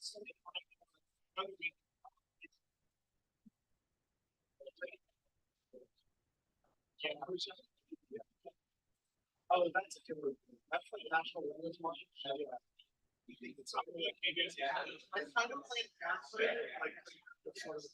Oh, that's a good. That's like national language month. You think it's something like yeah. I kind of like the sort of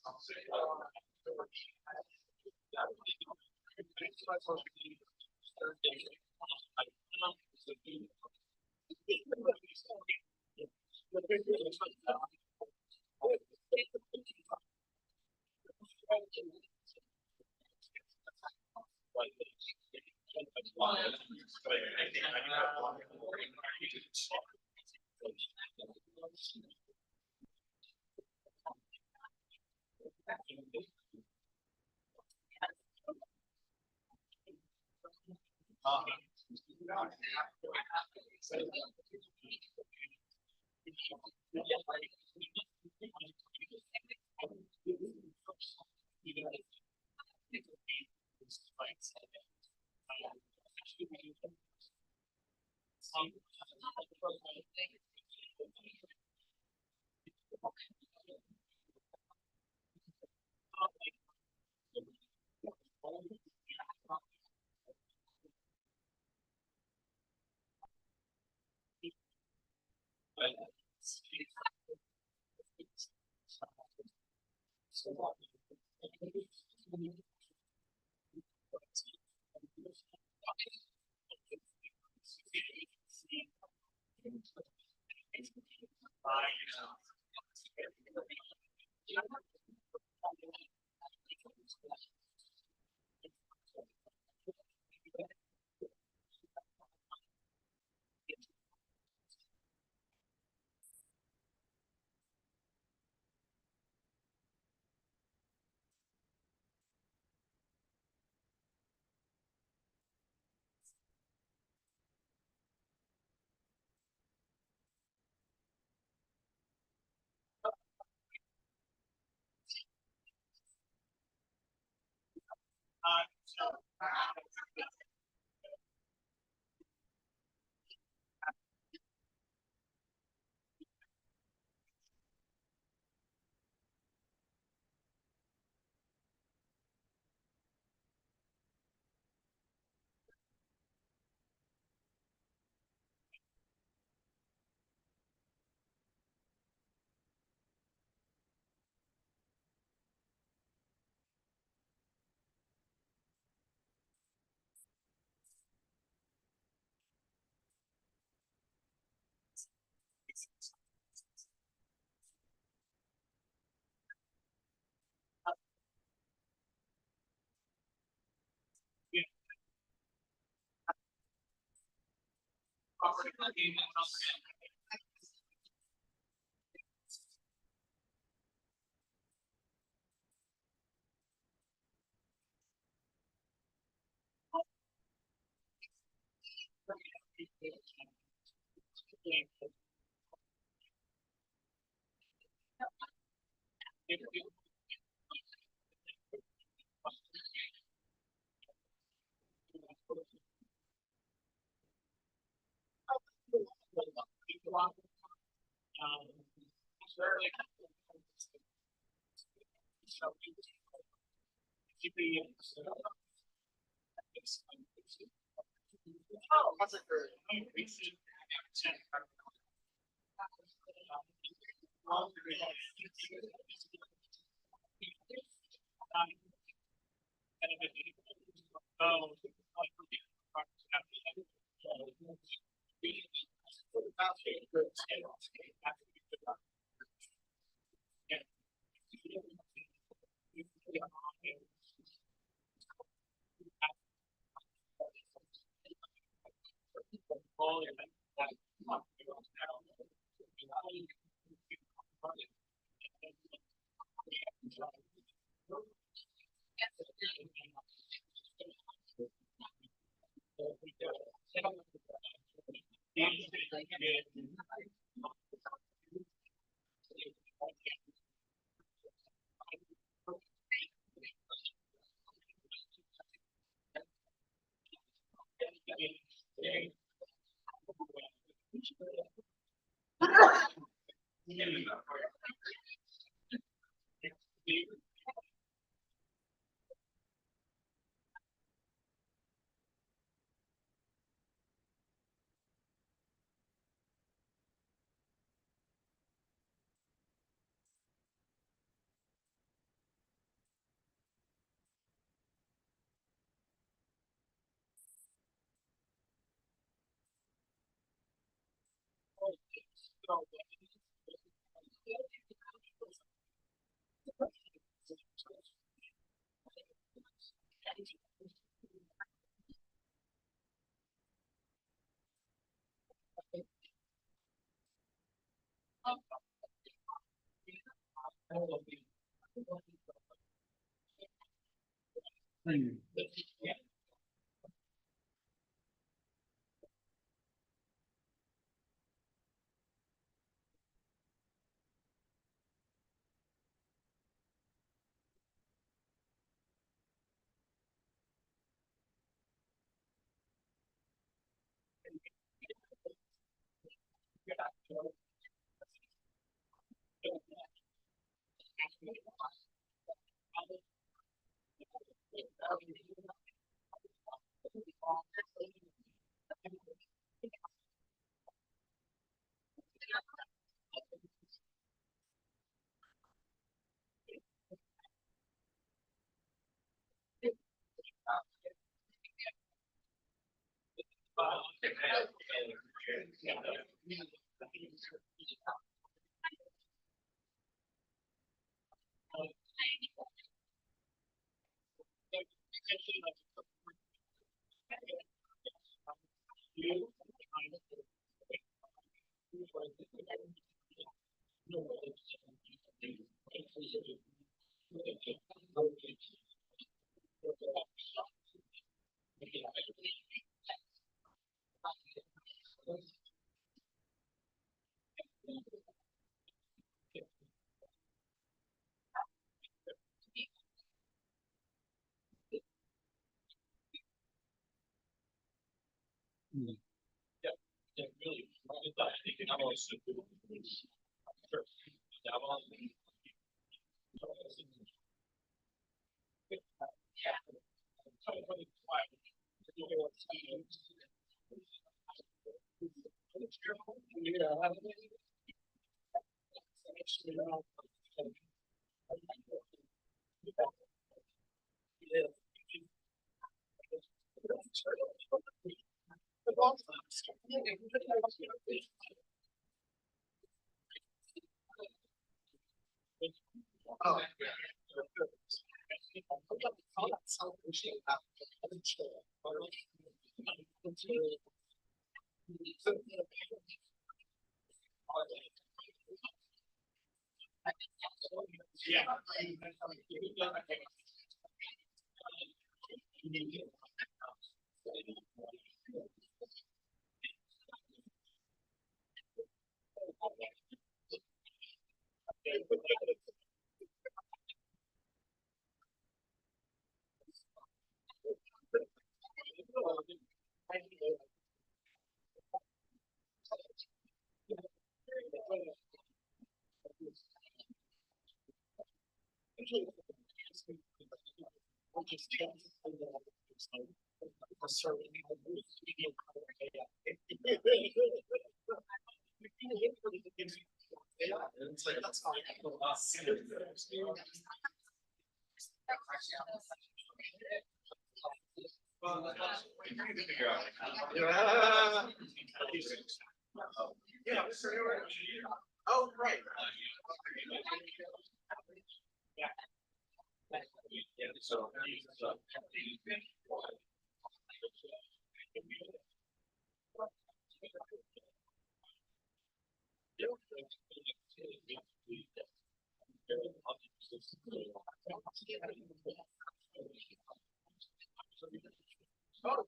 Oh, right.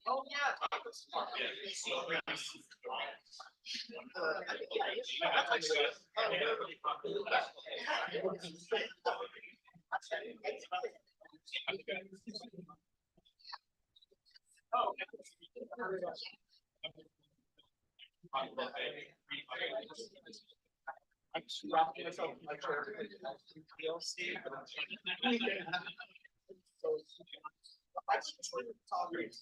Oh, yeah. I'm just wrapping myself in my chair. PLC. So, I just want to tolerate.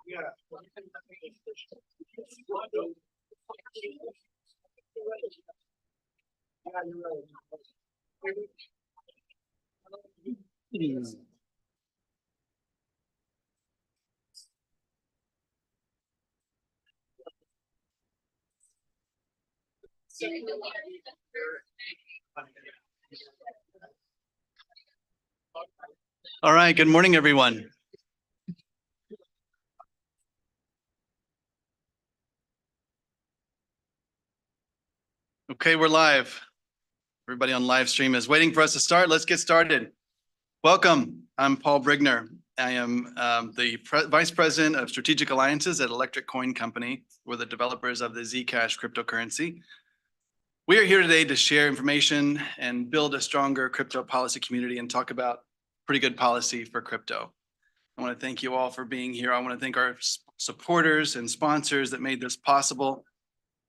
Yeah. All right, good morning, everyone. Okay, we're live. Everybody on live stream is waiting for us to start. Let's get started. Welcome. I'm Paul Brigner. I am the Vice President of Strategic Alliances at Electric Coin Company. We're the developers of the Zcash cryptocurrency. We are here today to share information and build a stronger crypto policy community and talk about pretty good policy for crypto. I want to thank you all for being here. I want to thank our supporters and sponsors that made this possible.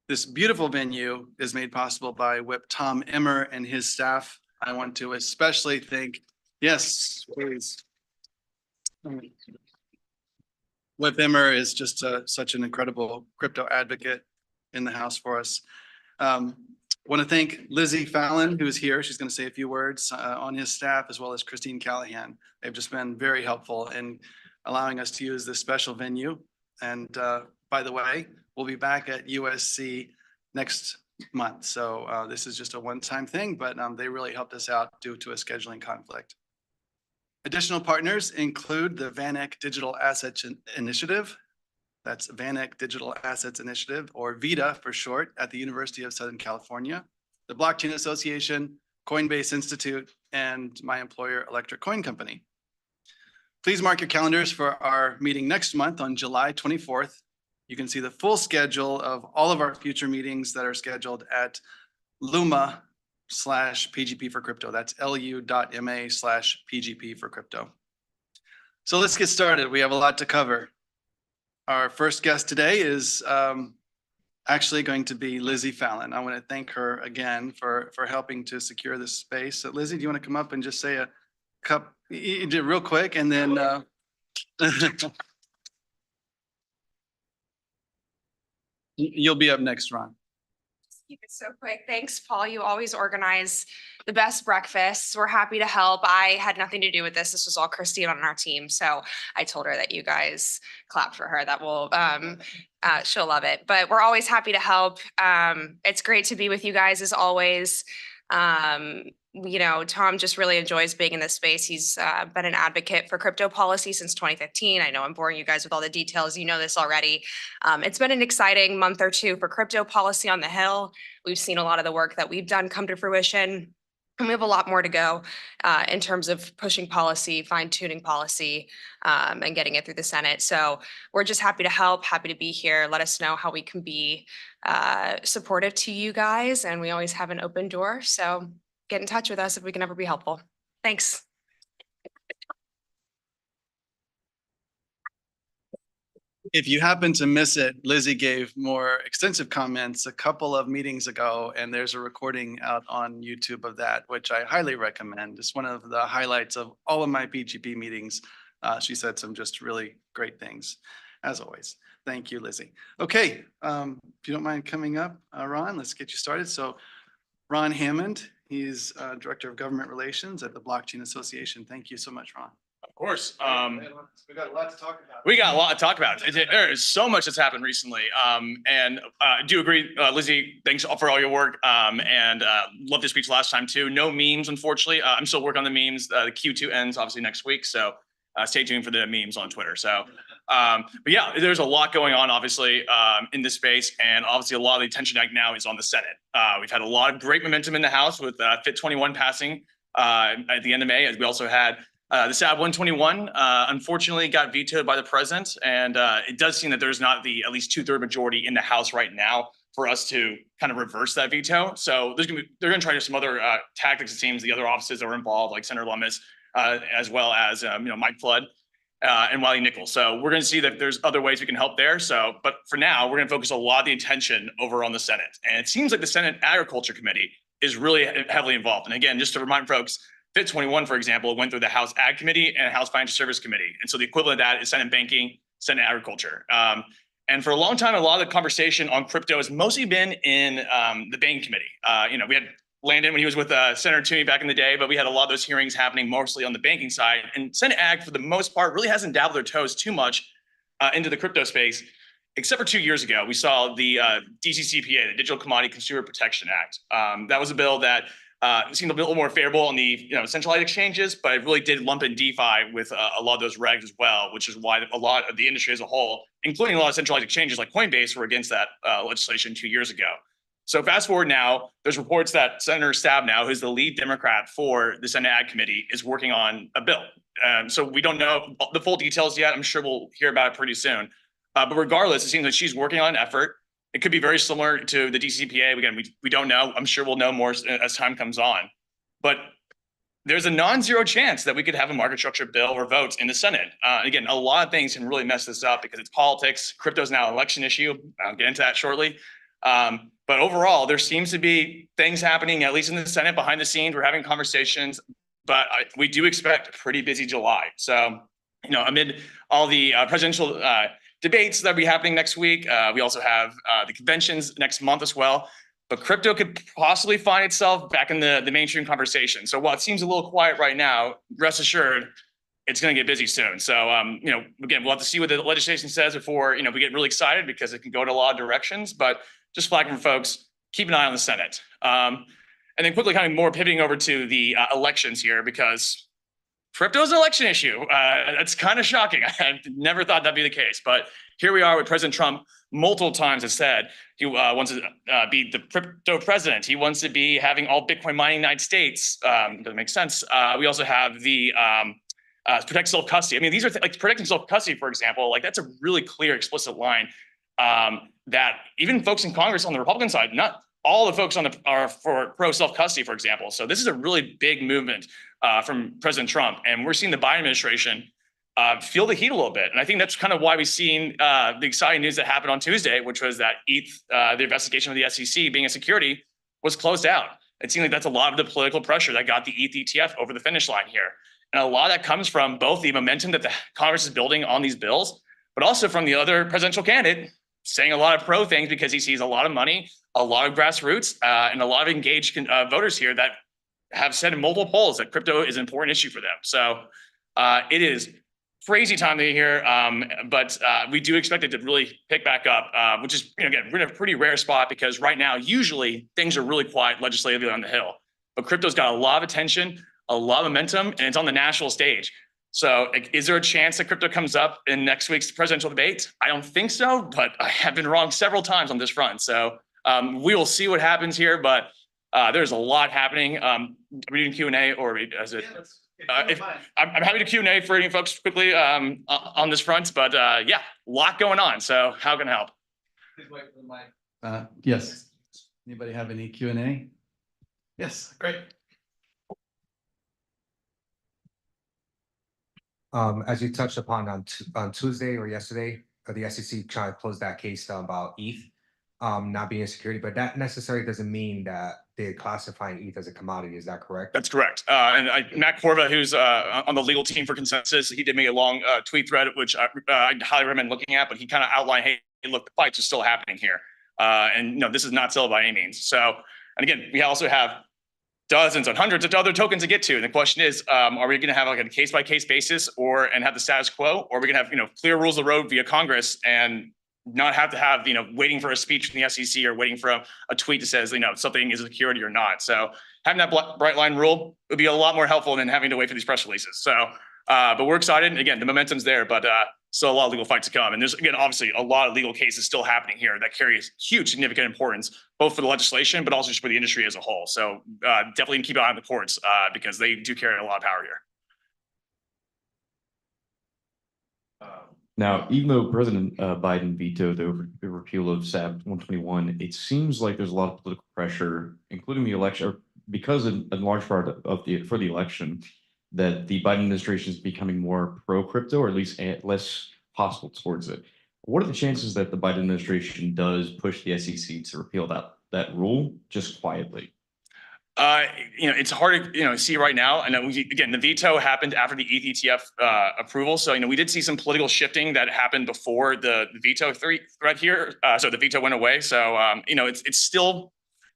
This beautiful venue is made possible by Whip Tom Emmer and his staff. I want to especially thank, yes, please. Whip Emmer is just such an incredible crypto advocate in the house for us. Want to thank Lizzie Fallon, who's here. She's going to say a few words on his staff, as well as Christine Callahan. They've just been very helpful in allowing us to use this special venue. And by the way, we'll be back at USC next month. So this is just a one-time thing, but they really helped us out due to a scheduling conflict. Additional partners include the VanEck Digital Assets Initiative. That's VanEck Digital Assets Initiative, or VITA for short, at the University of Southern California, the Blockchain Association, Coinbase Institute, and my employer, Electric Coin Company. Please mark your calendars for our meeting next month on July 24th. You can see the full schedule of all of our future meetings that are scheduled at Luma/PGP for crypto. That's lu.ma/PGP for crypto. So let's get started. We have a lot to cover. Our first guest today is actually going to be Lizzie Fallon. I want to thank her again for helping to secure this space. So Lizzie, do you want to come up and just say a cup real quick, and then you'll be up next, Ron. Keep it so quick. Thanks, Paul. You always organize the best breakfasts. We're happy to help. I had nothing to do with this. This was all Christine on our team. So I told her that you guys clap for her. That will, she'll love it. But we're always happy to help. It's great to be with you guys as always. You know, Tom just really enjoys being in this space. He's been an advocate for crypto policy since 2015. I know I'm boring you guys with all the details. You know this already. It's been an exciting month or two for crypto policy on the Hill. We've seen a lot of the work that we've done come to fruition. And we have a lot more to go in terms of pushing policy, fine-tuning policy, and getting it through the Senate. So we're just happy to help, happy to be here. Let us know how we can be supportive to you guys. And we always have an open door. So get in touch with us if we can ever be helpful. Thanks. If you happen to miss it, Lizzie gave more extensive comments a couple of meetings ago, and there's a recording out on YouTube of that, which I highly recommend. It's one of the highlights of all of my PGP meetings. She said some just really great things, as always. Thank you, Lizzie. Okay, if you don't mind coming up, Ron, let's get you started. So Ron Hammond, he's Director of Government Relations at the Blockchain Association. Thank you so much, Ron. Of course. We got a lot to talk about. We got a lot to talk about. There is so much that's happened recently. And I do agree, Lizzie, thanks for all your work. And love your speech last time too. No memes, unfortunately. I'm still working on the memes. The Q2 ends obviously next week. So stay tuned for the memes on Twitter. So, but yeah, there's a lot going on, obviously, in this space. And obviously a lot of the attention right now is on the Senate. We've had a lot of great momentum in the House with FIT 21 passing. at the end of May. As we also had the SAB 121, unfortunately got vetoed by the president. And it does seem that there's not the at least 2/3 majority in the House right now for us to kind of reverse that veto. So they're going to try some other tactics. It seems the other offices that were involved, like Senator Lummis, as well as Mike Flood and Wiley Nichols. So we're going to see that there's other ways we can help there. So, but for now, we're going to focus a lot of the attention over on the Senate. And it seems like the Senate Agriculture Committee is really heavily involved. And again, just to remind folks, FIT 21, for example, went through the House Ag Committee and House Financial Service Committee. And so the equivalent of that is Senate Banking, Senate Agriculture. And for a long time, a lot of the conversation on crypto has mostly been in the Banking Committee. We had Landon when he was with Senator Toomey back in the day, but we had a lot of those hearings happening mostly on the banking side. And Senate Ag, for the most part, really hasn't dabbled their toes too much into the crypto space, except for 2 years ago. We saw the DCCPA, the Digital Commodity Consumer Protection Act. That was a bill that seemed a little more favorable on the centralized exchanges, but it really did lump in DeFi with a lot of those regs as well, which is why a lot of the industry as a whole, including a lot of centralized exchanges like Coinbase, were against that legislation 2 years ago. So fast forward now, there's reports that Senator Stabenow, who's the lead Democrat for the Senate Ag Committee, is working on a bill. So we don't know the full details yet. I'm sure we'll hear about it pretty soon. But regardless, it seems like she's working on an effort. It could be very similar to the DCPA. Again, we don't know. I'm sure we'll know more as time comes on. But there's a non-zero chance that we could have a market structure bill or votes in the Senate. Again, a lot of things can really mess this up because it's politics. Crypto is now an election issue. I'll get into that shortly. But overall, there seems to be things happening, at least in the Senate, behind the scenes. We're having conversations, but we do expect a pretty busy July. So, amid all the presidential debates that'll be happening next week, we also have the conventions next month as well. But crypto could possibly find itself back in the mainstream conversation. So while it seems a little quiet right now, rest assured, it's going to get busy soon. So, again, we'll have to see what the legislation says before, we get really excited because it can go in a lot of directions. But just flagging for folks, keep an eye on the Senate. And then quickly kind of more pivoting over to the elections here, because crypto is an election issue. That's kind of shocking. I never thought that'd be the case. But here we are with President Trump multiple times has said he wants to be the crypto president. He wants to be having all Bitcoin mining in the United States. Doesn't make sense. We also have the protect self-custody. I mean, these are like protecting self-custody, for example, like that's a really clear, explicit line that even folks in Congress on the Republican side, not all the folks are for pro self-custody, for example. So this is a really big movement from President Trump. And we're seeing the Biden administration feel the heat a little bit. And I think that's kind of why we've seen the exciting news that happened on Tuesday, which was that ETH, the investigation of the SEC being a security, was closed out. It seemed like that's a lot of the political pressure that got the ETH ETF over the finish line here. And a lot of that comes from both the momentum that the Congress is building on these bills, but also from the other presidential candidate saying a lot of pro things because he sees a lot of money, a lot of grassroots, and a lot of engaged voters here that have said in multiple polls that crypto is an important issue for them. So it is crazy time to here, but we do expect it to really pick back up, which is, again, we're in a pretty rare spot because right now, usually things are really quiet legislatively on the Hill, but crypto's got a lot of attention, a lot of momentum, and it's on the national stage. So is there a chance that crypto comes up in next week's presidential debate? I don't think so, but I have been wrong several times on this front. So we will see what happens here, but there's a lot happening. Are we doing Q&A or is it? I'm happy to Q&A for any folks quickly on this front, but yeah, a lot going on. So how can I help? Please wait for the mic. Yes. Anybody have any Q&A? Yes, great. As you touched upon on Tuesday or yesterday, the SEC tried to close that case about ETH not being a security, but that necessarily doesn't mean that they're classifying ETH as a commodity. Is that correct? That's correct. And Matt Corva, who's on the legal team for Consensus, he did make a long tweet thread, which I highly recommend looking at, but he kind of outlined, hey, look, the fights are still happening here. And this is not settled by any means. So, and again, we also have dozens and hundreds of other tokens to get to. And the question is, are we going to have like a case-by-case basis and have the status quo, or are we going to have, clear rules of the road via Congress and not have to have, waiting for a speech from the SEC or waiting for a tweet that says, something is a security or not. So having that bright line rule would be a lot more helpful than having to wait for these press releases. So But we're excited. And again, the momentum's there, but still a lot of legal fights to come. And there's, again, obviously a lot of legal cases still happening here that carry huge significant importance, both for the legislation, but also just for the industry as a whole. So definitely keep an eye on the courts because they do carry a lot of power here. Now, even though President Biden vetoed the repeal of SAB 121, it seems like there's a lot of political pressure, including the election, or because in large part of for the election, that the Biden administration is becoming more pro-crypto, or at least less hostile towards it. What are the chances that the Biden administration does push the SEC to repeal that rule just quietly? It's hard to, see right now. I know, again, the veto happened after the ETH ETF approval. So, we did see some political shifting that happened before the veto threat here. So the veto went away. So, it's still,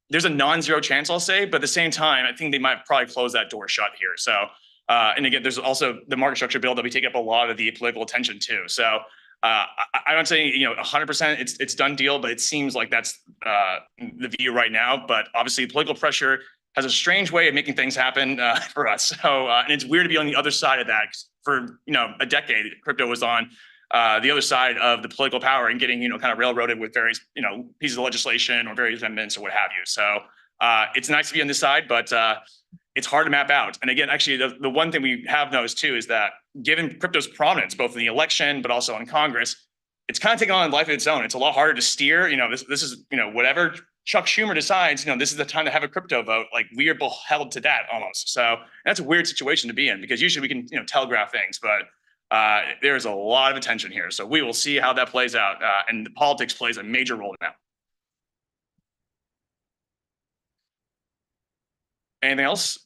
there's a non-zero chance, I'll say, but at the same time, I think they might probably close that door shut here. So, and again, there's also the market structure bill that we take up a lot of the political attention too. So, I don't say 100% it's done deal, but it seems like that's the view right now. But obviously, political pressure has a strange way of making things happen for us. So, and it's weird to be on the other side of that. For a decade, crypto was on the other side of the political power and getting kind of railroaded with various pieces of legislation or various amendments or what have you. So it's nice to be on this side, but it's hard to map out. And again, actually, the one thing we have noticed too is that given crypto's prominence both in the election but also in Congress, it's kind of taken on a life of its own. It's a lot harder to steer. This is whatever Chuck Schumer decides, this is the time to have a crypto vote. Like, we are held to that almost. So that's a weird situation to be in because usually we can, telegraph things, but there's a lot of attention here. So we will see how that plays out. And the politics plays a major role now. Anything else?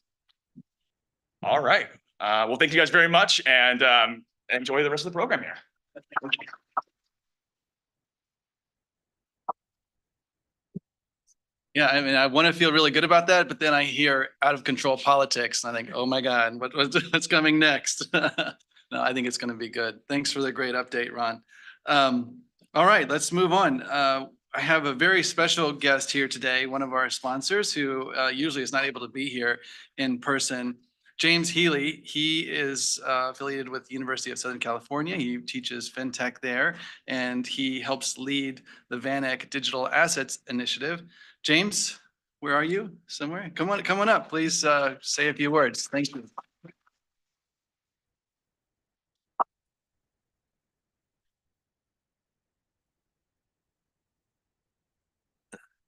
All right. Well, thank you guys very much and enjoy the rest of the program here. Yeah, I want to feel really good about that, but then I hear out of control politics and I think, oh my God, what's coming next? No, I think it's going to be good. Thanks for the great update, Ron. All right, let's move on. I have a very special guest here today, one of our sponsors who usually is not able to be here in person. James Healy, he is affiliated with the University of Southern California. He teaches fintech there, and he helps lead the VanEck Digital Assets Initiative. James, where are you? Somewhere? Come on up. Please say a few words. Thank you.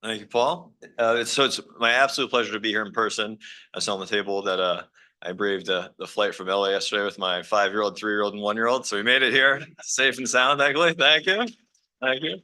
Thank you, Paul. It's my absolute pleasure to be here in person. I saw on the table that I braved the flight from LA yesterday with my 5-year-old, 3-year-old, and 1-year-old. So we made it here safe and sound, thankfully. Thank you. Thank you.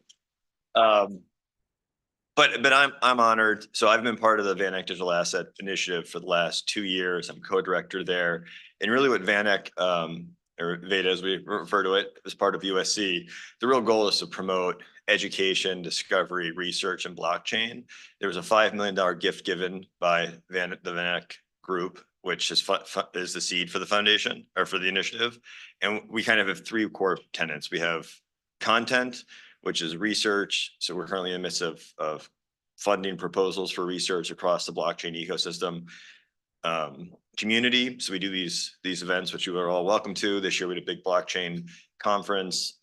But I'm honored. So I've been part of the VanEck Digital Asset Initiative for the last 2 years. I'm co-director there. And really what VanEck, or Veda as we refer to it, as part of USC, the real goal is to promote education, discovery, research, and blockchain. There was a $5 million gift given by the VanEck group, which is the seed for the foundation or for the initiative. And we kind of have 3 core tenets. We have content, which is research. So we're currently in the midst of funding proposals for research across the blockchain ecosystem. Community. So we do these events, which you are all welcome to. This year we had a big blockchain conference.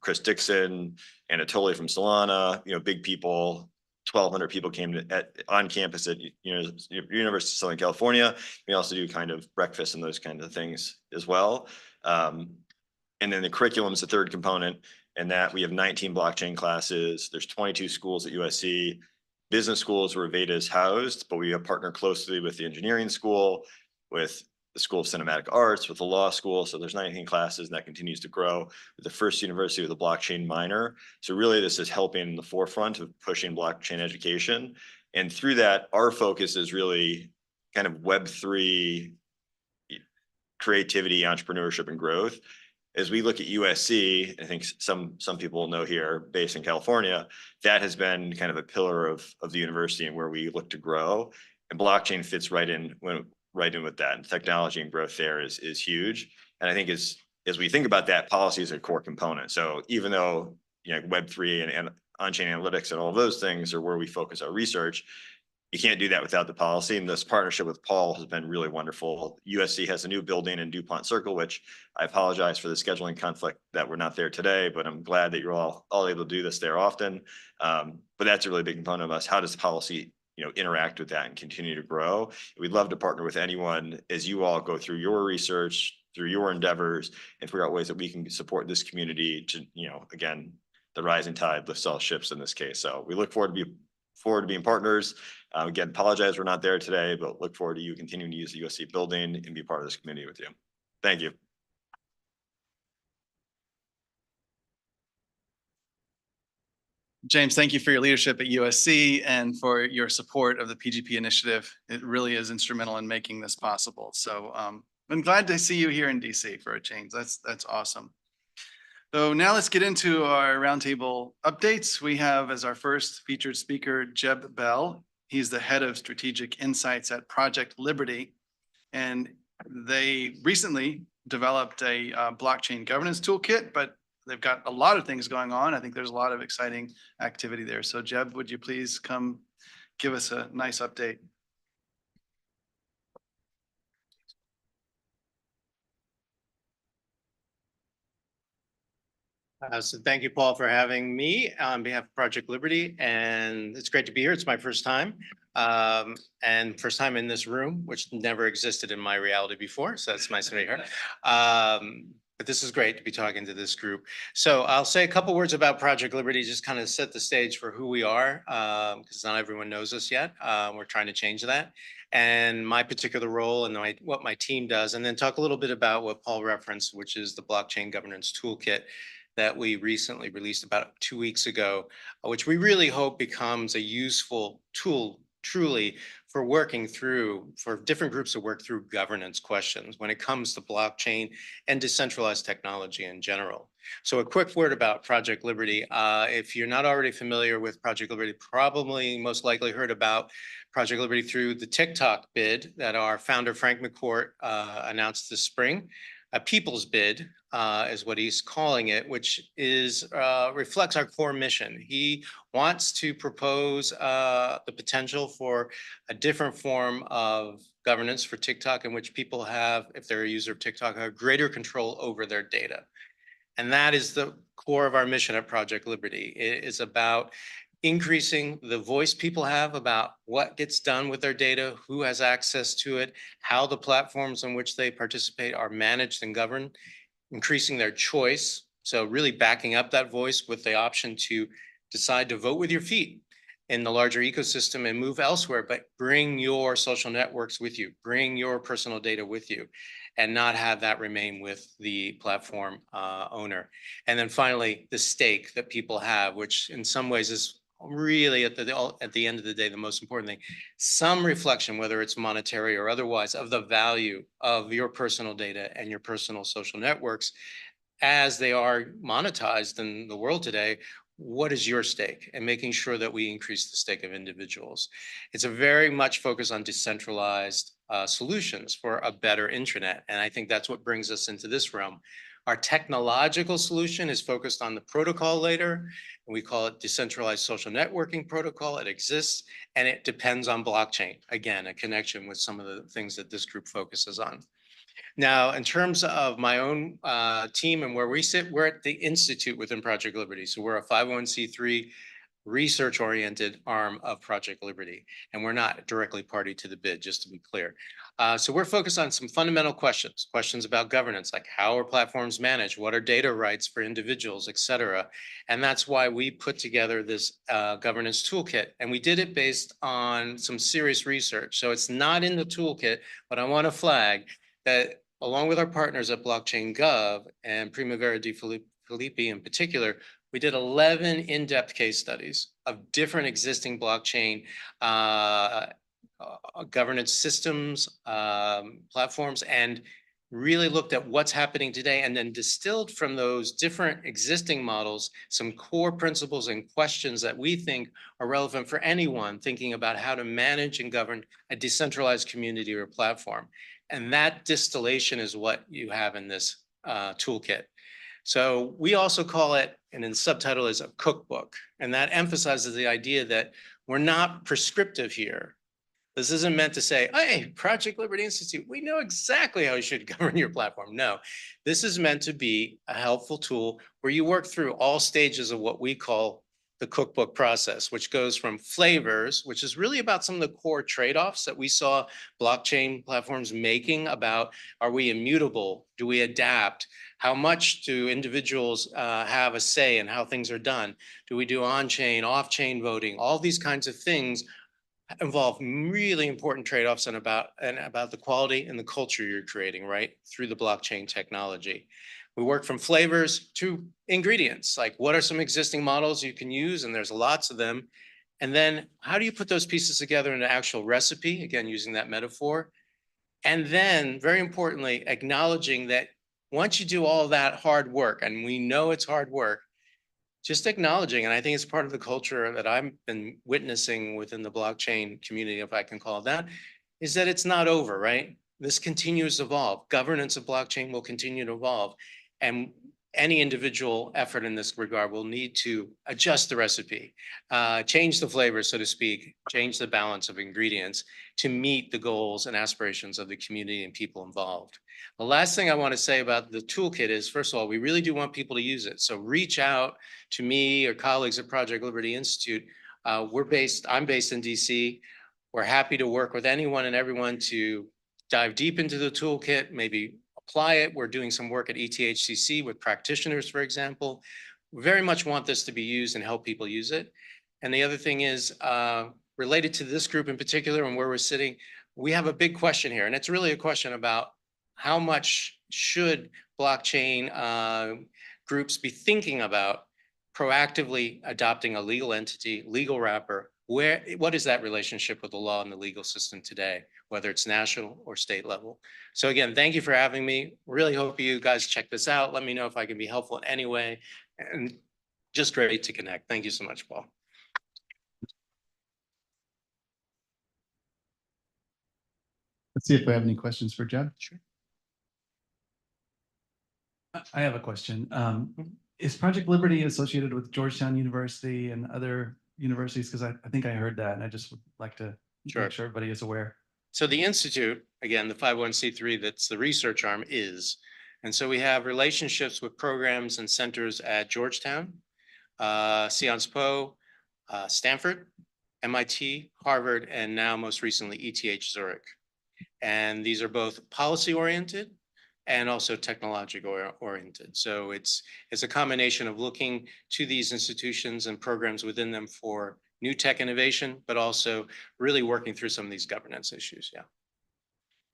Chris Dixon, Anatoly from Solana, big people. 1,200 people came on campus at University of Southern California. We also do kind of breakfast and those kinds of things as well. And then the curriculum is the third component, and that we have 19 blockchain classes. There's 22 schools at USC. Business schools where Veda is housed, but we have partnered closely with the engineering school, with the School of Cinematic Arts, with the law school. So there's 19 classes, and that continues to grow. With the first university with a blockchain minor. So really this is helping in the forefront of pushing blockchain education. And through that, our focus is really kind of Web3 creativity, entrepreneurship, and growth. As we look at USC, I think some people know here, based in California, that has been kind of a pillar of the university and where we look to grow. And blockchain fits right in with that. And technology and growth there is huge. And I think as we think about that, policy is a core component. So even though Web3 and on-chain analytics and all those things are where we focus our research, you can't do that without the policy. And this partnership with Paul has been really wonderful. USC has a new building in DuPont Circle, which I apologize for the scheduling conflict that we're not there today, but I'm glad that you're all able to do this there often. But that's a really big component of us. How does policy, interact with that and continue to grow? We'd love to partner with anyone as you all go through your research, through your endeavors, and figure out ways that we can support this community to, again, the rising tide lifts all ships in this case. So we look forward to being partners. Again, apologize we're not there today, but look forward to you continuing to use the USC building and be part of this community with you. Thank you. James, thank you for your leadership at USC and for your support of the PGP initiative. It really is instrumental in making this possible. So I'm glad to see you here in DC for a change. That's awesome. So now let's get into our roundtable updates. We have as our first featured speaker, Jeb Bell. He's the head of strategic insights at Project Liberty. And they recently developed a blockchain governance toolkit, but they've got a lot of things going on. I think there's a lot of exciting activity there. So Jeb, would you please come give us a nice update? So thank you, Paul, for having me on behalf of Project Liberty, and it's great to be here. It's my first time, and first time in this room, which never existed in my reality before, so it's nice to be here. But this is great to be talking to this group. So I'll say a couple words about Project Liberty, just kind of set the stage for who we are, because not everyone knows us yet. We're trying to change that, and my particular role and what my team does, and then talk a little bit about what Paul referenced, which is the Blockchain Governance Toolkit that we recently released about 2 weeks ago, which we really hope becomes a useful tool truly for different groups to work through governance questions when it comes to blockchain and decentralized technology in general. So a quick word about Project Liberty. If you're not already familiar with Project Liberty, probably most likely heard about Project Liberty through the TikTok bid that our founder, Frank McCourt, announced this spring. A people's bid is what he's calling it, which is reflects our core mission. He wants to propose the potential for a different form of governance for TikTok in which people have, if they're a user of TikTok, have greater control over their data. And that is the core of our mission at Project Liberty. It is about increasing the voice people have about what gets done with their data, who has access to it, how the platforms in which they participate are managed and governed, increasing their choice. So really backing up that voice with the option to decide to vote with your feet in the larger ecosystem and move elsewhere, but bring your social networks with you, bring your personal data with you, and not have that remain with the platform owner. And then finally, the stake that people have, which in some ways is really at the end of the day, the most important thing, some reflection, whether it's monetary or otherwise, of the value of your personal data and your personal social networks as they are monetized in the world today. What is your stake? And making sure that we increase the stake of individuals. It's a very much focus on decentralized solutions for a better intranet. And I think that's what brings us into this realm. Our technological solution is focused on the protocol layer, and we call it decentralized social networking protocol. It exists, and it depends on blockchain. Again, a connection with some of the things that this group focuses on. Now, in terms of my own team and where we sit, we're at the Institute within Project Liberty. So we're a 501c3 research-oriented arm of Project Liberty, and we're not directly party to the bid, just to be clear. So we're focused on some fundamental questions about governance, like how are platforms managed, what are data rights for individuals, et cetera. And that's why we put together this governance toolkit, and we did it based on some serious research. So it's not in the toolkit, but I want to flag that along with our partners at Blockchain Gov and Primavera de Filippi in particular, we did 11 in-depth case studies of different existing blockchain governance systems, platforms, and really looked at what's happening today and then distilled from those different existing models some core principles and questions that we think are relevant for anyone thinking about how to manage and govern a decentralized community or platform. And that distillation is what you have in this toolkit. So we also call it, and in the subtitle is a cookbook, and that emphasizes the idea that we're not prescriptive here. This isn't meant to say, hey, Project Liberty Institute, we know exactly how you should govern your platform. No, this is meant to be a helpful tool where you work through all stages of what we call the cookbook process, which goes from flavors, which is really about some of the core trade-offs that we saw blockchain platforms making about, are we immutable? Do we adapt? How much do individuals have a say in how things are done? Do we do on-chain, off-chain voting? All these kinds of things involve really important trade-offs and about the quality and the culture you're creating, right? Through the blockchain technology. We work from flavors to ingredients, like what are some existing models you can use? And there's lots of them. And then how do you put those pieces together in an actual recipe? Again, using that metaphor. And then very importantly, acknowledging that once you do all that hard work, and we know it's hard work, just acknowledging, and I think it's part of the culture that I've been witnessing within the blockchain community, if I can call it that, is that it's not over, right? This continues to evolve. Governance of blockchain will continue to evolve. And any individual effort in this regard will need to adjust the recipe, change the flavor, so to speak, change the balance of ingredients to meet the goals and aspirations of the community and people involved. The last thing I want to say about the toolkit is, first of all, we really do want people to use it. So reach out to me or colleagues at Project Liberty Institute. I'm based in DC. We're happy to work with anyone and everyone to dive deep into the toolkit, maybe apply it. We're doing some work at ETHCC with practitioners, for example. We very much want this to be used and help people use it. And the other thing is related to this group in particular and where we're sitting, we have a big question here. And it's really a question about how much should blockchain groups be thinking about proactively adopting a legal entity, legal wrapper? What is that relationship with the law and the legal system today, whether it's national or state level? So again, thank you for having me. Really hope you guys check this out. Let me know if I can be helpful in any way. And just great to connect. Thank you so much, Paul. Let's see if we have any questions for Jeb. Sure. I have a question. Is Project Liberty associated with Georgetown University and other universities? Because I think I heard that, and I just would like to Sure. make sure everybody is aware. So the Institute, again, the 501c3, that's the research arm is. And so we have relationships with programs and centers at Georgetown, Sciences Po, Stanford, MIT, Harvard, and now most recently ETH Zurich. And these are both policy oriented and also technological oriented. So it's a combination of looking to these institutions and programs within them for new tech innovation, but also really working through some of these governance issues. Yeah.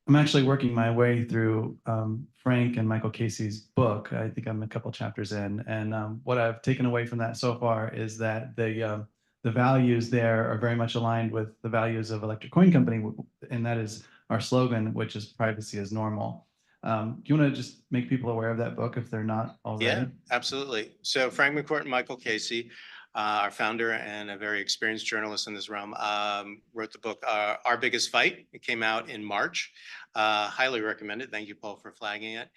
I'm actually working my way through Frank and Michael Casey's book. I think I'm a couple chapters in, and what I've taken away from that so far is that the values there are very much aligned with the values of Electric Coin Company, and that is our slogan, which is privacy is normal. Do you want to just make people aware of that book if they're not already? Yeah, absolutely. So Frank McCourt and Michael Casey, our founder and a very experienced journalist in this realm, wrote the book, Our Biggest Fight. It came out in March. Highly recommended. Thank you, Paul, for flagging it.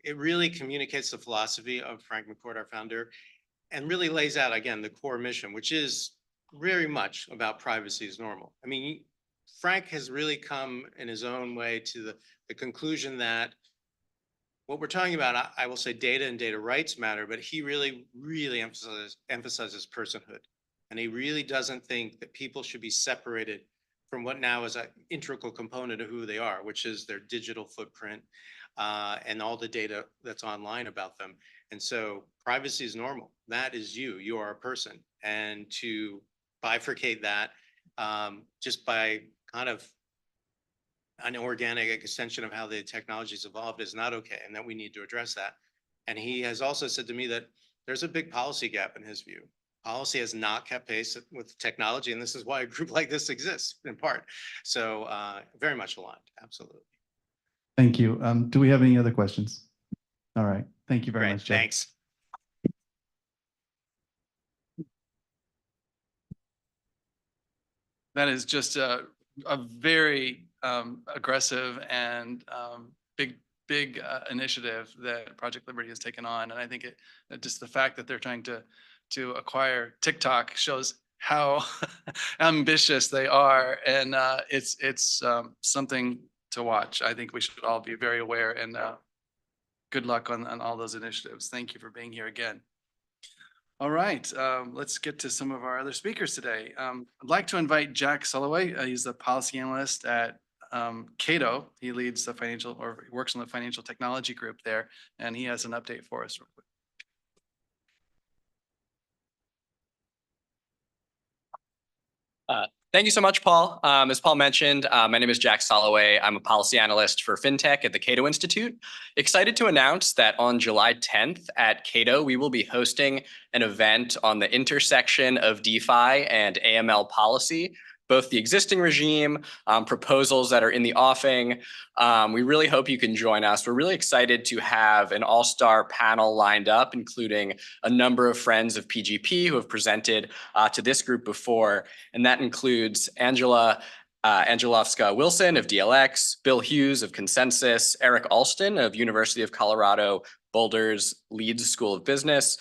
It really communicates the philosophy of Frank McCourt, our founder, and really lays out, again, the core mission, which is very much about privacy is normal. I mean, Frank has really come in his own way to the conclusion that what we're talking about, I will say data and data rights matter, but he really emphasizes personhood. And he really doesn't think that people should be separated from what now is an integral component of who they are, which is their digital footprint and all the data that's online about them. And so privacy is normal. That is you. You are a person. And to bifurcate that just by kind of an organic extension of how the technology's evolved is not okay, and that we need to address that. And he has also said to me that there's a big policy gap in his view. Policy has not kept pace with technology, and this is why a group like this exists in part. So very much aligned, absolutely. Thank you. Do we have any other questions? All right. Thank you very Great, much, Jeff. thanks. That is just a very aggressive and big initiative that Project Liberty has taken on. And I think just the fact that they're trying to acquire TikTok shows how ambitious they are, and it's something to watch. I think we should all be very aware, and good luck on all those initiatives. Thank you for being here again. All right, let's get to some of our other speakers today. I'd like to invite Jack Sulloway. He's the policy analyst at Cato. He leads the financial, or works on the financial technology group there, and he has an update for us real quick. Thank you so much, Paul. As Paul mentioned, my name is Jack Soloway. I'm a policy analyst for FinTech at the Cato Institute. Excited to announce that on July 10th at Cato, we will be hosting an event on the intersection of DeFi and AML policy, both the existing regime, proposals that are in the offing. We really hope you can join us. We're really excited to have an all-star panel lined up, including a number of friends of PGP who have presented to this group before. And that includes Angela Angelovska-Wilson of DLX, Bill Hughes of Consensus, Eric Alston of University of Colorado Boulder's Leeds School of Business,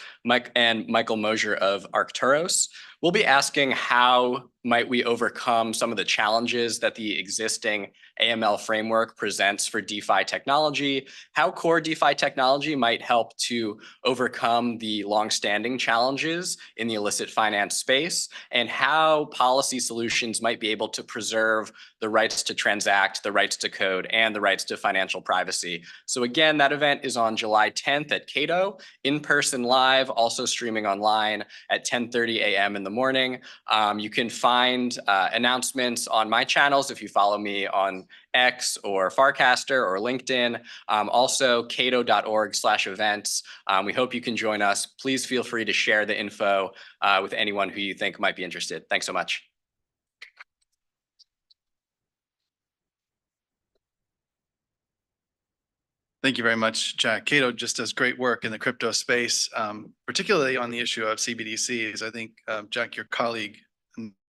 and Michael Mosier of Arcturus. We'll be asking how might we overcome some of the challenges that the existing AML framework presents for DeFi technology, how core DeFi technology might help to overcome the longstanding challenges in the illicit finance space, and how policy solutions might be able to preserve the rights to transact, the rights to code, and the rights to financial privacy. So again, that event is on July 10th at Cato, in person live, also streaming online at 10:30 a.m. in the morning. You can find announcements on my channels if you follow me on X or Farcaster or LinkedIn. Also cato.org/events. We hope you can join us. Please feel free to share the info with anyone who you think might be interested. Thanks so much. Thank you very much, Jack. Cato just does great work in the crypto space, particularly on the issue of CBDCs. I think, Jack, your colleague,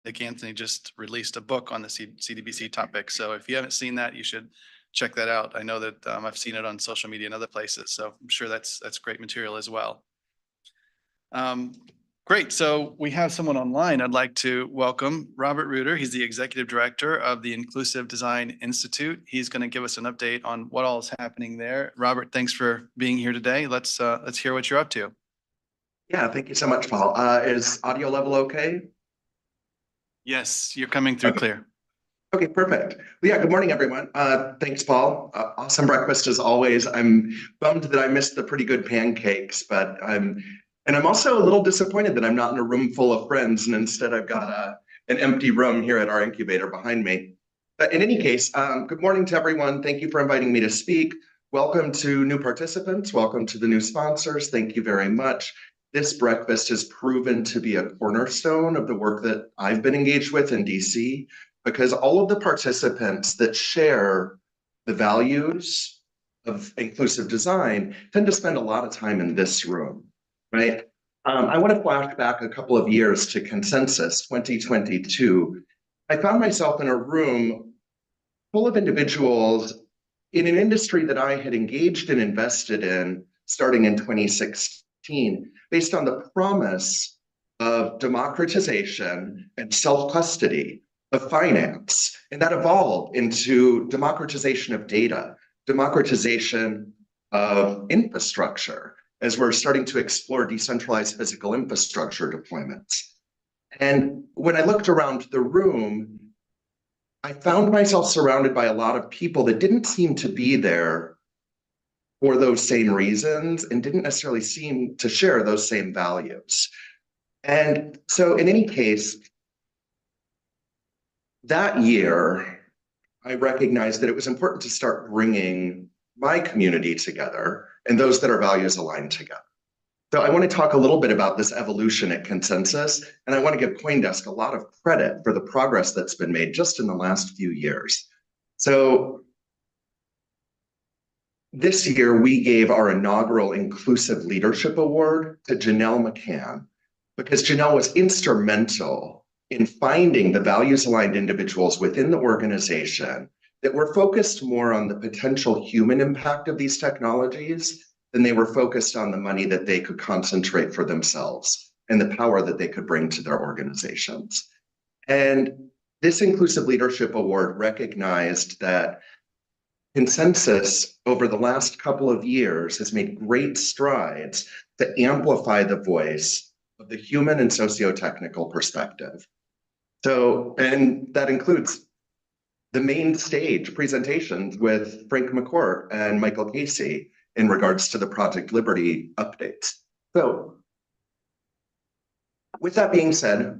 Nick Anthony, just released a book on the CDBC topic. So if you haven't seen that, you should check that out. I know that I've seen it on social media and other places, so I'm sure that's great material as well. Great. So we have someone online. I'd like to welcome Robert Reuter. He's the executive director of the Inclusive Design Institute. He's going to give us an update on what all is happening there. Robert, thanks for being here today. Let's hear what you're up to. Yeah, thank you so much, Paul. Is audio level okay? Yes, you're coming through clear. Okay, perfect. Well, yeah, good morning, everyone. Thanks, Paul. Awesome breakfast as always. I'm bummed that I missed the pretty good pancakes, but I'm also a little disappointed that I'm not in a room full of friends, and instead I've got an empty room here at our incubator behind me. But in any case, good morning to everyone. Thank you for inviting me to speak. Welcome to new participants. Welcome to the new sponsors. Thank you very much. This breakfast has proven to be a cornerstone of the work that I've been engaged with in DC, because all of the participants that share the values of inclusive design tend to spend a lot of time in this room, right? I want to flash back a couple of years to Consensus 2022. I found myself in a room full of individuals in an industry that I had engaged and invested in starting in 2016, based on the promise of democratization and self-custody of finance. And that evolved into democratization of data, democratization of infrastructure, as we're starting to explore decentralized physical infrastructure deployments. And when I looked around the room, I found myself surrounded by a lot of people that didn't seem to be there for those same reasons and didn't necessarily seem to share those same values. And so in any case, that year, I recognized that it was important to start bringing my community together and those that are values aligned together. So I want to talk a little bit about this evolution at Consensus, and I want to give CoinDesk a lot of credit for the progress that's been made just in the last few years. So this year, we gave our inaugural Inclusive Leadership Award to Janelle McCann, because Janelle was instrumental in finding the values-aligned individuals within the organization that were focused more on the potential human impact of these technologies than they were focused on the money that they could concentrate for themselves. and the power that they could bring to their organizations. And this Inclusive Leadership Award recognized that Consensus over the last couple of years has made great strides to amplify the voice of the human and socio-technical perspective. So, and that includes the main stage presentations with Frank McCourt and Michael Casey in regards to the Project Liberty updates. So with that being said,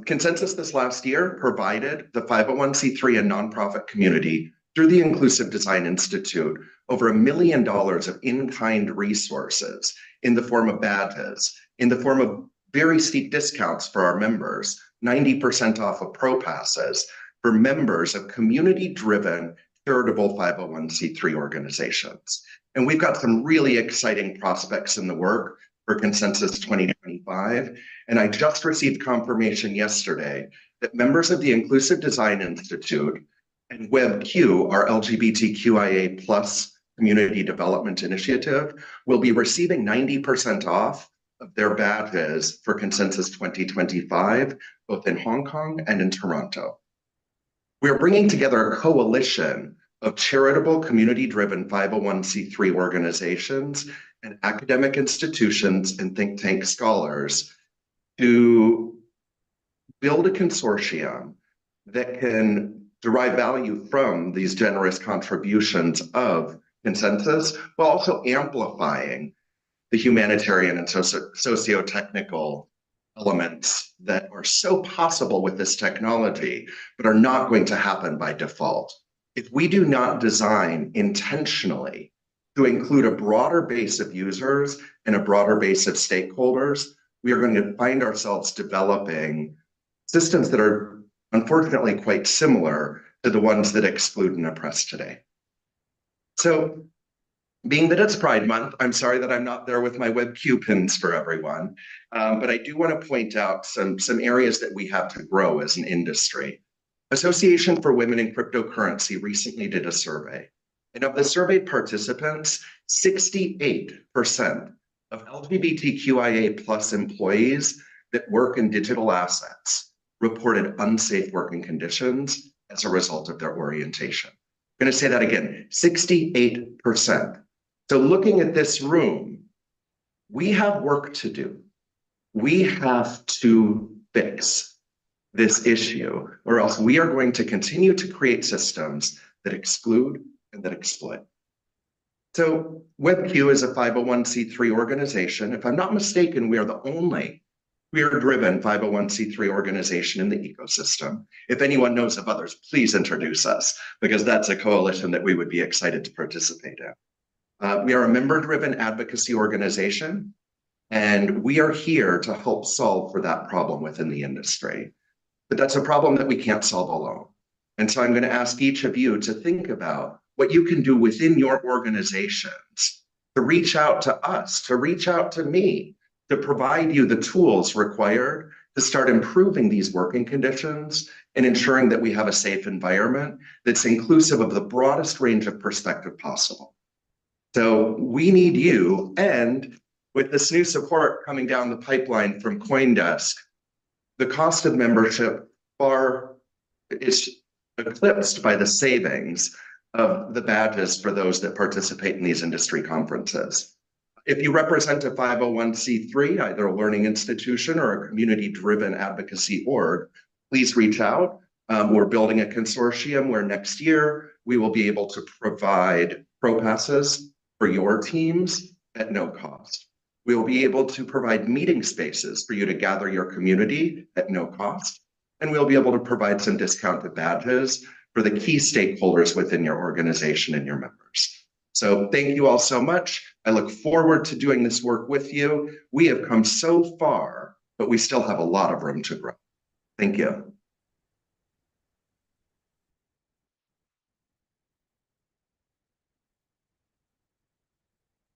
Consensus this last year provided the 501c3 and nonprofit community through the Inclusive Design Institute over $1 million of in-kind resources in the form of badges, in the form of very steep discounts for our members, 90% off of pro passes for members of community-driven charitable 501c3 organizations. And we've got some really exciting prospects in the work for Consensus 2025. And I just received confirmation yesterday that members of the Inclusive Design Institute and WebQ, our LGBTQIA plus community development initiative, will be receiving 90% off of their badges for Consensus 2025, both in Hong Kong and in Toronto. We are bringing together a coalition of charitable community-driven 501c3 organizations and academic institutions and think tank scholars to build a consortium that can derive value from these generous contributions of Consensus, while also amplifying the humanitarian and socio-technical elements that are so possible with this technology, but are not going to happen by default. If we do not design intentionally to include a broader base of users and a broader base of stakeholders, we are going to find ourselves developing systems that are unfortunately quite similar to the ones that exclude and oppress today. So, being that it's Pride Month, I'm sorry that I'm not there with my WebQ pins for everyone, but I do want to point out some areas that we have to grow as an industry. Association for Women in Cryptocurrency recently did a survey, and of the surveyed participants, 68% of LGBTQIA plus employees that work in digital assets reported unsafe working conditions as a result of their orientation. I'm going to say that again, 68%. So looking at this room, we have work to do. We have to fix this issue, or else we are going to continue to create systems that exclude and that exploit. So WebQ is a 501c3 organization. If I'm not mistaken, we are the only queer-driven 501c3 organization in the ecosystem. If anyone knows of others, please introduce us, because that's a coalition that we would be excited to participate in. We are a member-driven advocacy organization, and we are here to help solve for that problem within the industry. But that's a problem that we can't solve alone. And so I'm going to ask each of you to think about what you can do within your organizations to reach out to us, to reach out to me, to provide you the tools required to start improving these working conditions and ensuring that we have a safe environment that's inclusive of the broadest range of perspective possible. So we need you, and with this new support coming down the pipeline from CoinDesk, the cost of membership is eclipsed by the savings of the badges for those that participate in these industry conferences. If you represent a 501c3, either a learning institution or a community-driven advocacy org, please reach out. We're building a consortium where next year we will be able to provide pro passes for your teams at no cost. We will be able to provide meeting spaces for you to gather your community at no cost. And we'll be able to provide some discounted badges for the key stakeholders within your organization and your members. So thank you all so much. I look forward to doing this work with you. We have come so far, but we still have a lot of room to grow. Thank you.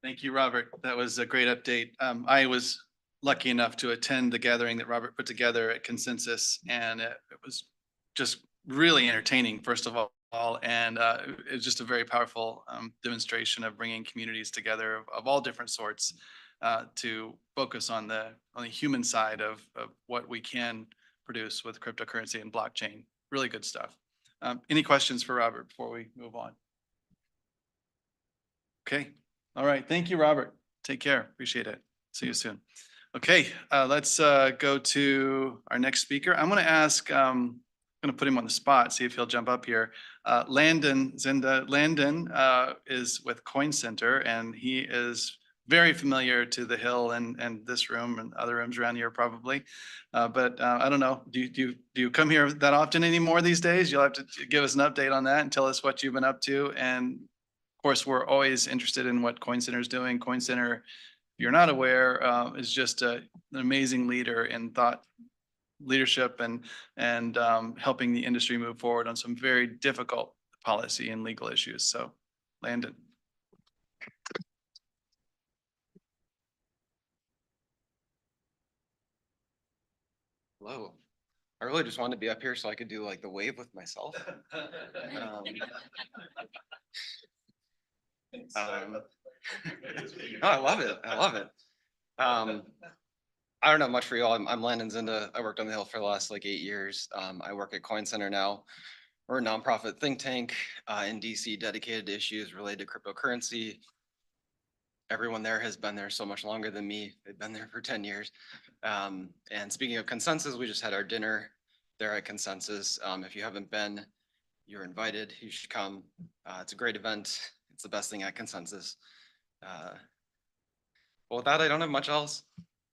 Thank you, Robert. That was a great update. I was lucky enough to attend the gathering that Robert put together at Consensus, and it was just really entertaining, first of all, and it was just a very powerful demonstration of bringing communities together of all different sorts to focus on the human side of what we can produce with cryptocurrency and blockchain. Really good stuff. Any questions for Robert before we move on? Okay. All right. Thank you, Robert. Take care. Appreciate it. See you soon. Okay, let's go to our next speaker. I'm going to ask, I'm going to put him on the spot, see if he'll jump up here. Landon Zinda. Landon is with Coin Center, and he is very familiar to the Hill and this room and other rooms around here probably. But I don't know, do you come here that often anymore these days? You'll have to give us an update on that and tell us what you've been up to. And of course, we're always interested in what Coin Center is doing. Coin Center, if you're not aware, is just an amazing leader in thought leadership and helping the industry move forward on some very difficult policy and legal issues. So, Landon. Hello. I really just wanted to be up here so I could do like the wave with myself. No, I love it. I love it. I don't know much for you all. I'm Landon Zinda. I worked on the Hill for the last like 8 years. I work at Coin Center now. We're a nonprofit think tank in DC dedicated to issues related to cryptocurrency. Everyone there has been there so much longer than me. They've been there for 10 years. And speaking of Consensus, we just had our dinner there at Consensus. If you haven't been, you're invited. You should come. It's a great event. It's the best thing at Consensus. Well, with that, I don't have much else.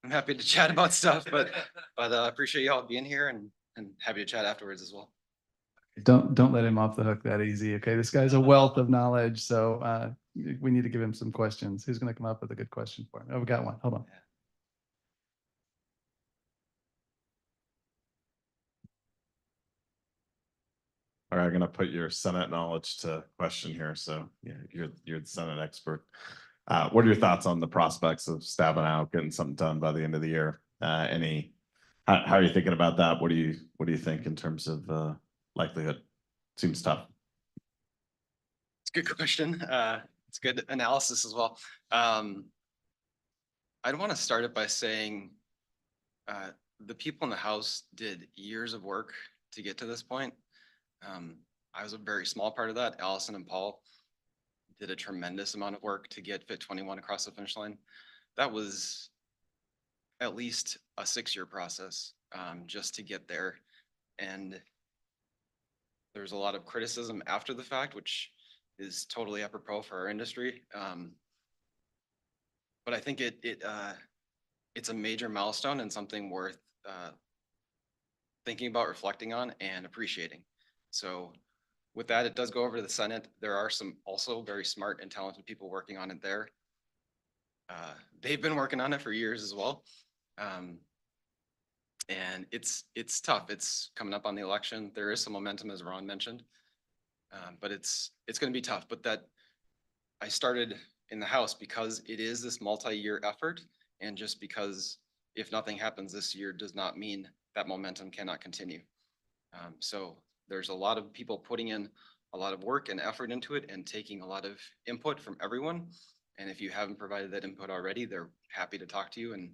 I'm happy to chat about stuff, but I appreciate y'all being here and happy to chat afterwards as well. Don't let him off the hook that easy. Okay, this guy's a wealth of knowledge, so we need to give him some questions. Who's going to come up with a good question for him? Oh, we got one. Hold on. All right, I'm gonna put your Senate knowledge to question here. So yeah, you're the Senate expert. What are your thoughts on the prospects of stabbing out, getting something done by the end of the year? How are you thinking about that? What do you think in terms of likelihood? Seems tough. It's a good question. It's good analysis as well. I'd want to start it by saying the people in the House did years of work to get to this point. I was a very small part of that. Allison and Paul did a tremendous amount of work to get Fit 21 across the finish line. That was at least a 6-year process just to get there. And there's a lot of criticism after the fact, which is totally apropos for our industry. But I think it's a major milestone and something worth thinking about, reflecting on, and appreciating. So with that, it does go over to the Senate. There are some also very smart and talented people working on it there. They've been working on it for years as well. And it's tough. It's coming up on the election. There is some momentum, as Ron mentioned, but it's going to be tough. But that I started in the House because it is this multi-year effort, and just because if nothing happens this year does not mean that momentum cannot continue. So there's a lot of people putting in a lot of work and effort into it and taking a lot of input from everyone. And if you haven't provided that input already, they're happy to talk to you and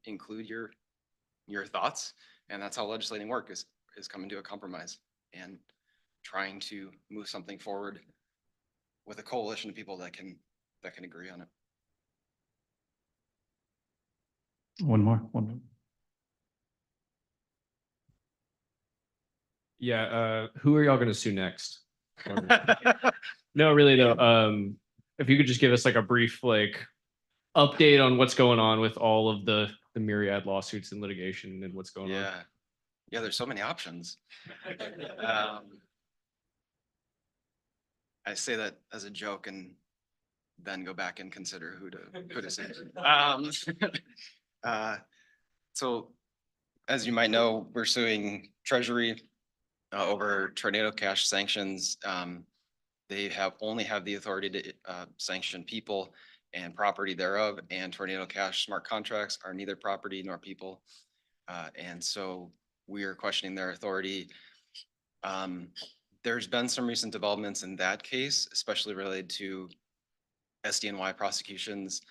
include your thoughts. And that's how legislating work is coming to a compromise and trying to move something forward with a coalition of people that can agree on it. One more. Yeah, who are y'all gonna sue next? No, really though. If you could just give us like a brief update on what's going on with all of the myriad lawsuits and litigation and what's going on. Yeah, there's so many options. I say that as a joke and then go back and consider who to sue. So as you might know, we're suing Treasury over tornado cash sanctions. They only have the authority to sanction people and property thereof, and tornado cash smart contracts are neither property nor people. And so we are questioning their authority. There's been some recent developments in that case, especially related to SDNY prosecutions.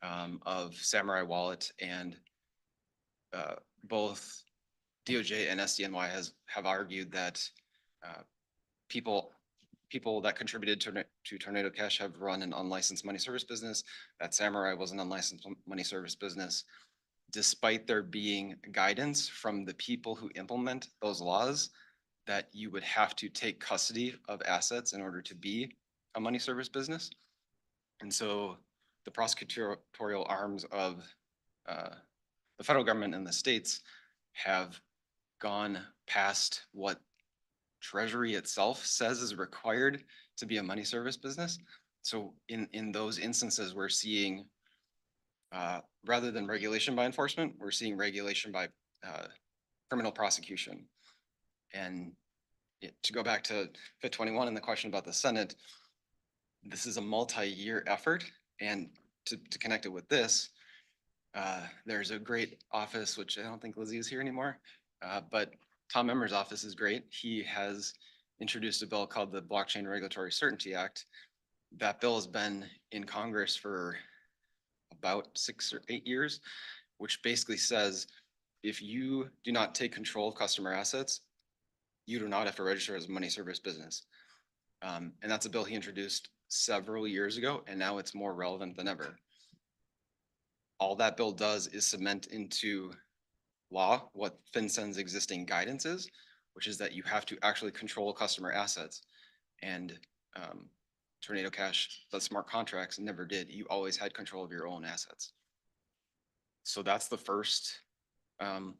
of Samurai Wallet, and both DOJ and SDNY have argued that people that contributed to Tornado Cash have run an unlicensed money service business, that Samurai was an unlicensed money service business, despite there being guidance from the people who implement those laws that you would have to take custody of assets in order to be a money service business. And so the prosecutorial arms of the federal government and the states have gone past what Treasury itself says is required to be a money service business. So in those instances, we're seeing, rather than regulation by enforcement, we're seeing regulation by criminal prosecution. And to go back to Fit 21 and the question about the Senate, this is a multi-year effort. And to connect it with this, there's a great office, which I don't think Lizzie is here anymore, but Tom Emmer's office is great. He has introduced a bill called the Blockchain Regulatory Certainty Act. That bill has been in Congress for about 6 or 8 years, which basically says if you do not take control of customer assets, you do not have to register as a money service business. And that's a bill he introduced several years ago, and now it's more relevant than ever. All that bill does is cement into law what FinCEN's existing guidance is, which is that you have to actually control customer assets. And Tornado Cash, the smart contracts, never did. You always had control of your own assets. So that's the first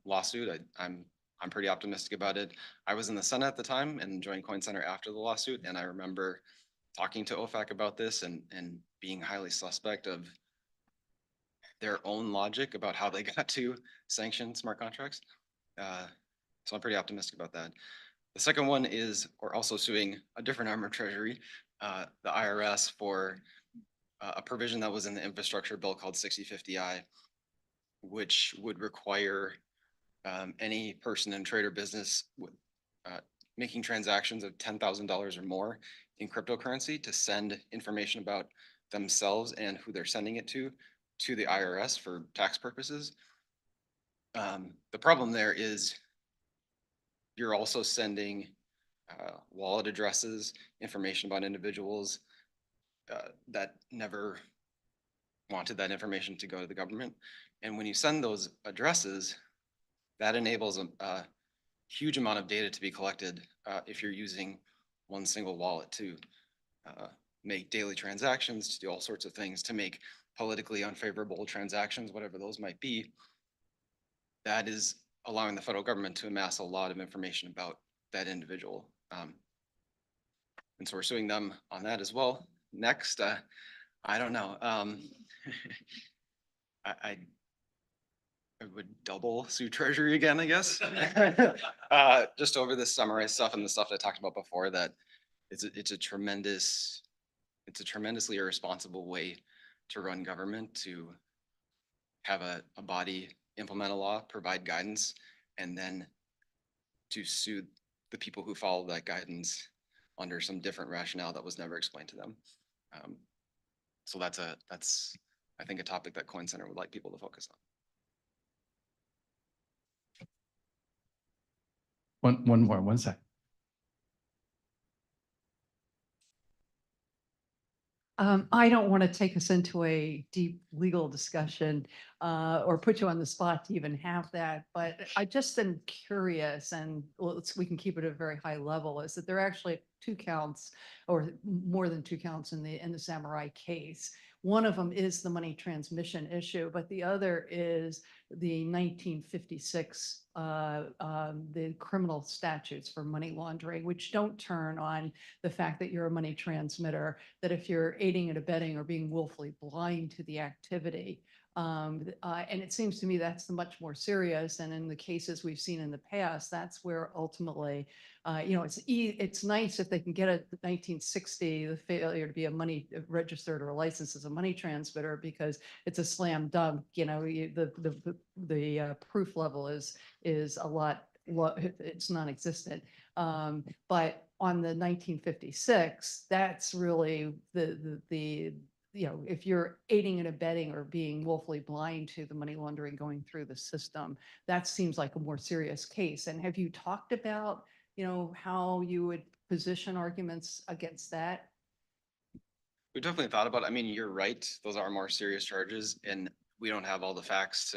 lawsuit. I'm pretty optimistic about it. I was in the Senate at the time and joined Coin Center after the lawsuit, and I remember talking to OFAC about this and being highly suspect of their own logic about how they got to sanction smart contracts. So I'm pretty optimistic about that. The second one is we're also suing a different arm of Treasury, the IRS, for a provision that was in the infrastructure bill called 6050I, which would require any person in trade or business with, making transactions of $10,000 or more in cryptocurrency to send information about themselves and who they're sending it to the IRS for tax purposes. The problem there is you're also sending wallet addresses, information about individuals that never wanted that information to go to the government. And when you send those addresses, that enables a huge amount of data to be collected if you're using one single wallet to make daily transactions, to do all sorts of things, to make politically unfavorable transactions, whatever those might be. That is allowing the federal government to amass a lot of information about that individual. And so we're suing them on that as well. Next, I don't know. I would double sue Treasury again, I guess. Just over this summarized stuff and the stuff I talked about before, that it's a tremendously irresponsible way to run government, to have a body implement a law, provide guidance, and then to sue the people who follow that guidance under some different rationale that was never explained to them. So that's I think a topic that Coin Center would like people to focus on. One sec. I don't want to take us into a deep legal discussion or put you on the spot to even have that, but I just am curious, and we can keep it at a very high level, is that there are actually 2 counts or more than 2 counts in the Samurai case. One of them is the money transmission issue, but the other is the 1956, the criminal statutes for money laundering, which don't turn on the fact that you're a money transmitter, that if you're aiding and abetting or being willfully blind to the activity. And it seems to me that's the much more serious. And in the cases we've seen in the past, that's where ultimately, it's nice if they can get a 1960, the failure to be a money registered or licensed as a money transmitter, because it's a slam dunk. The proof level is a lot. It's non-existent. But on the 1956, that's really the if you're aiding and abetting or being willfully blind to the money laundering going through the system, that seems like a more serious case. And have you talked about, how you would position arguments against that? We definitely thought about it. I mean, you're right. Those are more serious charges and we don't have all the facts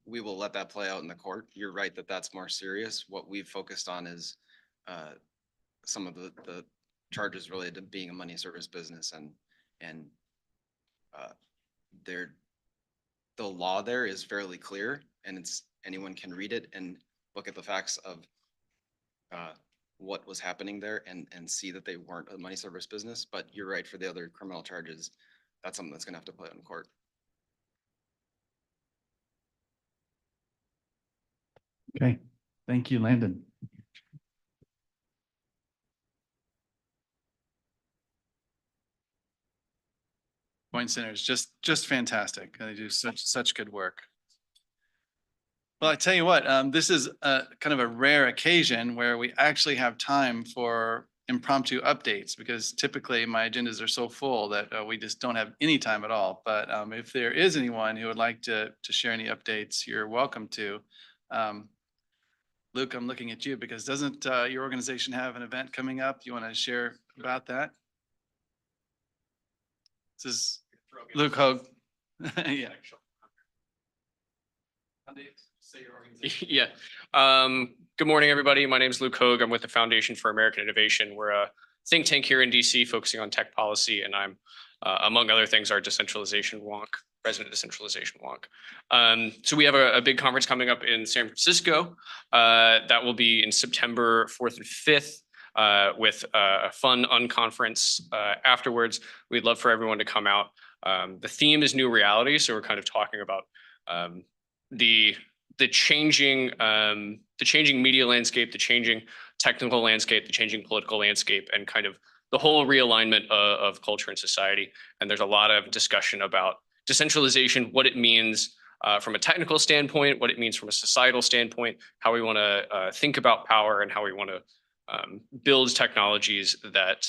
we will let that play out in the court. You're right that that's more serious. What we've focused on is some of the charges related to being a money service business and there, the law there is fairly clear and anyone can read it and look at the facts of what was happening there and see that they weren't a money service business. But you're right, for the other criminal charges, that's something that's gonna have to play out in court. Okay, thank you, Landon. Point Center is just fantastic. They do such good work. Well, I tell you what, this is a kind of a rare occasion where we actually have time for impromptu updates, because typically my agendas are so full that we just don't have any time at all. But if there is anyone who would like to share any updates, you're welcome to. Luke, I'm looking at you because doesn't your organization have an event coming up? You want to share about that? This is Luke Hogue. Yeah. Yeah. Good morning, everybody. My name is Luke Hogue. I'm with the Foundation for American Innovation. We're a think tank here in DC focusing on tech policy, and I'm, among other things, our decentralization wonk, president of decentralization wonk. So we have a big conference coming up in San Francisco that will be in September 4th and 5th with a fun unconference afterwards. We'd love for everyone to come out. The theme is new reality, so we're kind of talking about the changing media landscape, the changing technical landscape, the changing political landscape, and kind of the whole realignment of culture and society. And there's a lot of discussion about decentralization, what it means from a technical standpoint, what it means from a societal standpoint, how we want to think about power, and how we want to build technologies that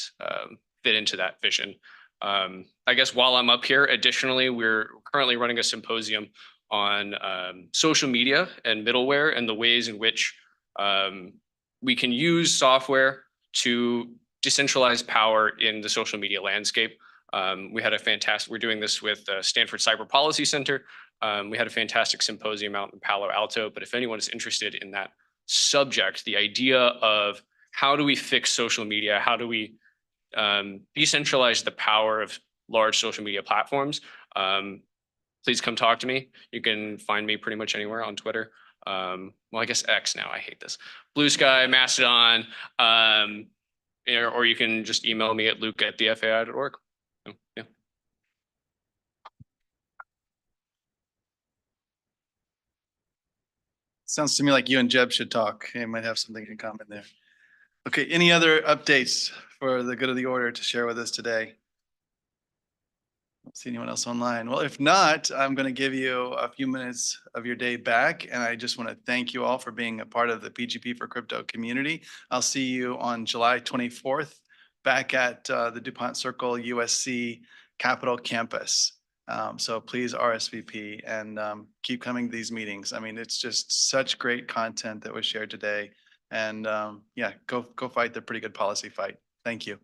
fit into that vision. I guess while I'm up here, additionally, we're currently running a symposium on social media and middleware and the ways in which we can use software to decentralize power in the social media landscape. We're doing this with Stanford Cyber Policy Center. We had a fantastic symposium out in Palo Alto, but if anyone is interested in that subject, the idea of how do we fix social media, how do we decentralize the power of large social media platforms, please come talk to me. You can find me pretty much anywhere on Twitter. Well, I guess X now, I hate this. Blue Sky, Mastodon, or you can just email me at luke@thefai.org. Yeah. Sounds to me like you and Jeb should talk. You might have something in common there. Okay, any other updates for the good of the order to share with us today? Don't see anyone else online. Well, if not, I'm going to give you a few minutes of your day back. And I just want to thank you all for being a part of the PGP for Crypto community. I'll see you on July 24th back at the DuPont Circle USC Capitol campus. So please RSVP and keep coming to these meetings. I mean, it's just such great content that was shared today. And yeah, go fight the pretty good policy fight. Thank you.